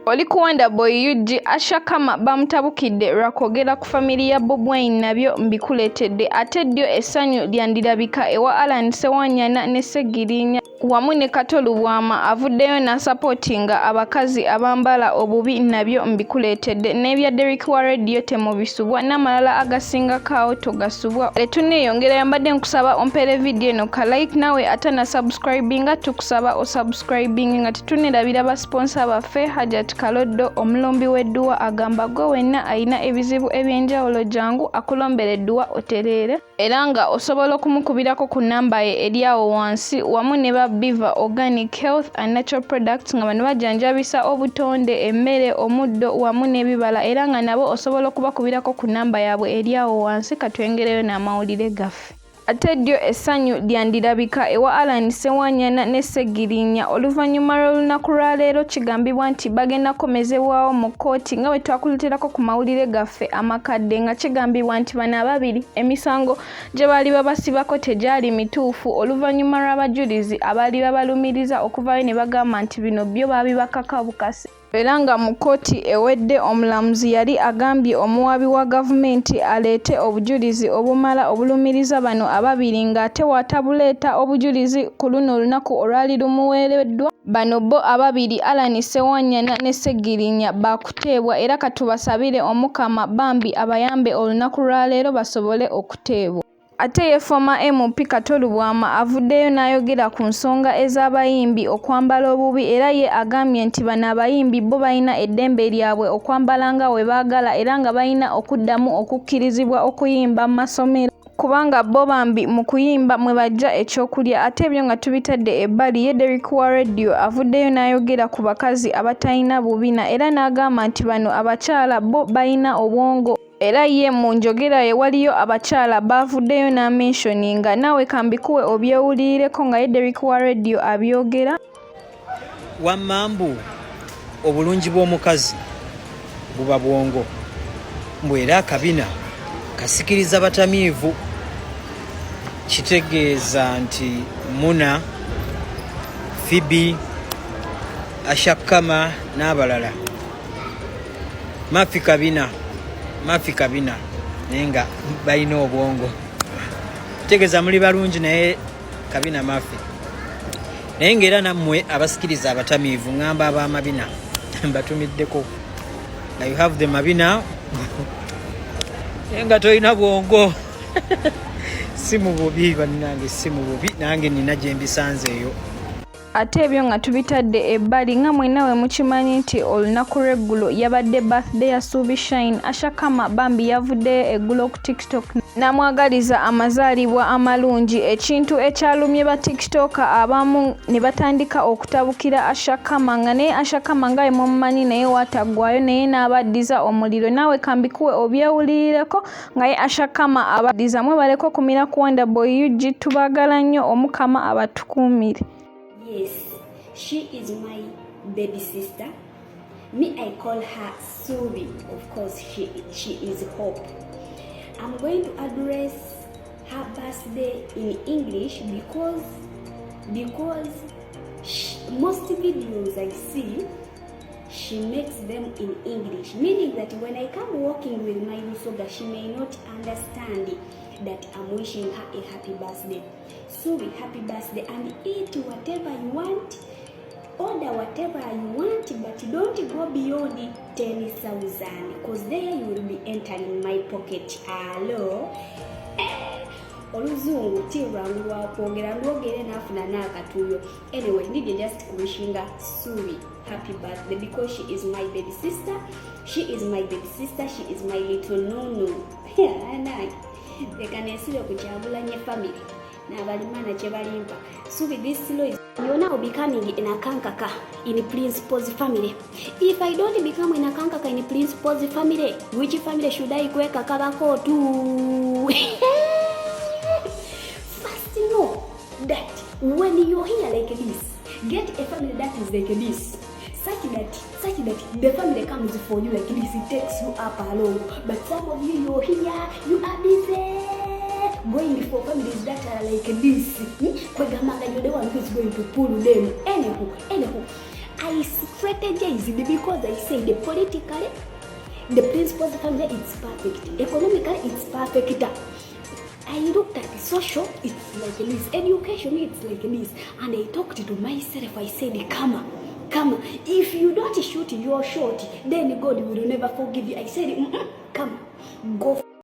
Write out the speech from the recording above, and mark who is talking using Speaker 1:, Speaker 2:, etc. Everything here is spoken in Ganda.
Speaker 1: Oli kuwanda boy UG Usherkarma bamutabukidde lwakwogera ku family ya Bobi Wine nabyo mbikuleetedde ate ddyo essanyu lyandirabika ewa Ssewanyana ne Ssegirinya wamu ne Katolubwama avuddeyo n'asapootinga abakazi abambala obubi nabyo mbikuleetedde n'ebya Derek wa radio temubisubwa n'amalala agasingakaawo togasubwa. Letuneeyongera mbadde nkusaba ompeere video eno ka like nawe ate na subscribinga tukusaba osubscribing nga tetunerabira ba sponsor baffe Hajat Kaloddo omulombi w'edduwa agamba gwe wenna ayina ebizibu ebyenjawulo jangu akulombera edduwa otereere era nga osobola okumukubirako ku namba ye eri awo wansi wamu ne ba Biva Organic Health and Natural Products nga bano bajanjabisa obutonde emmere omuddo wamu n'ebibala era nga nabo osobola okubakubirako ku namba yaabwe eri awo wansi katwengereyo n'amawulire gaffe. Ate ddyo essanyu lyandirabika ewa Ssewanyana ne Ssegirinya oluvannyuma lw'olunaku lwa leero kigambibwa nti bagenda komezebwawo mu kkooti nga bwe twakuleeterako ku mawulire gaffe amakadde nga kigambibwa nti bano ababiri emisango gye baali babasibako tegyali mituufu oluvannyuma lw'abajulizi abaali babalumiriza okuvaayo ne bagamba nti bino byo baabibakaka bukasi. Era nga mu kkooti ewedde omulamuzi yali agambye omuwaabi wa gavumenti aleete obujulizi obumala obulumiriza bano ababiri ng'ate watabuleeta obujulizi ku luno olunaku olwali lumuweereddwa bano bo ababiri Ssewanyana ne Ssegirinya baakuteebwa era katubasabire omukama bambi abayambe olunaku lwa leero basobole okuteebwa. Ate ye former MP Katolubwama avuddeyo n'ayogera ku nsonga ez'abayimbi okwambala obubi era ye agambye nti bano abayimbi bo balina eddembe lyabwe okwambala nga we baagala era nga balina okuddamu okukkirizibwa okuyimba mu masomero kubanga bo bambi mu kuyimba mwe bajja ekyokulya. Ate ebyo nga tubitadde ebbali ye Derek wa radio avuddeyo n'ayogera ku bakazi abatalina bubina era n'agamba nti bano abakyala bo balina obwongo era ye mu njogera ye waliyo abakyala baavuddeyo n'amentioninga naawe kambikuwe obyewulirireko nga ye Derek wa radio abyogera.
Speaker 2: Wammambu obulungi bw'omukazi buba bwongo mbwe era akabina kasikiriza batamiivu kitegeeza nti Muna, Phoebe, Usherkarma n'abalala mafi kabina naye nga balina obwongo kitegeeza muli balungi naye kabina mafi naye ng'era nammwe abasikiriza abatamiivu ngamba ab'amabina mbatumiddeko na you have the mabina naye nga tolina bwongo si mu bubi bannange si mu bubi nange nina gye mbisanzeeyo.
Speaker 1: Ate ebyo nga tubitadde ebbali nga mwenna we mukimanyi nti olunaku lw'eggulo yabadde birthday ya Subi Shine. Usherkarma bambi yavuddeyo eggulo ku TikTok n'amwagaliza amazaalibwa amalungi ekintu ekyalumye ba TikToker abamu ne batandika okutabukira Usherkarma nga naye Usherkarma nga mumumanyi naye waataggwayo naye n'abaddiza omuliro naawe kambikuwe obyewulirireko nga ye Usherkarma abaddiza mwebaleko kumira kuwanda boy UG tubaagala nnyo omukama abatukuumire.
Speaker 3: Yes, she is my baby sister. Me, I call her Subi. Of course, she is Hope. I'm going to address her birthday in English because most videos I see, she makes them in English. Meaning that when I come walking with my Lusoga, she may not understand that I'm wishing her a happy birthday. Subi, happy birthday, and eat whatever you want, order whatever you want, but don't go beyond 10,000 because there you will be entering my pocket. Hello? Oluzungu tirangu lwakwogera ndwogere nafuna n'akatuuyo. Anyway, need just wishing her Subi happy birthday because she is my baby sister. She is my baby sister. She is my little Nunu. Ekanesile kukyabulanye family n'abalimana kye balimpa. Subi, this slow is you're now becoming in a kankaka in Principal's family. If I don't become in a kankaka in Principal's family, which family should I kweka kabako to? First know that when you're here like this, get a family that is like this. Such that the family comes for you like this, it takes you up along. But some of you, you're here, you are busy going for families that are like this. Kwegamanga, you're the one who's going to pull them. Anywho, I strategized because I said politically, the principal's family, it's perfect. Economically, it's perfect. I looked at the social, it's like this. Education, it's like this. And I talked to myself, I said, come. If you don't shoot your shot, then God will never forgive you. I said, come, go.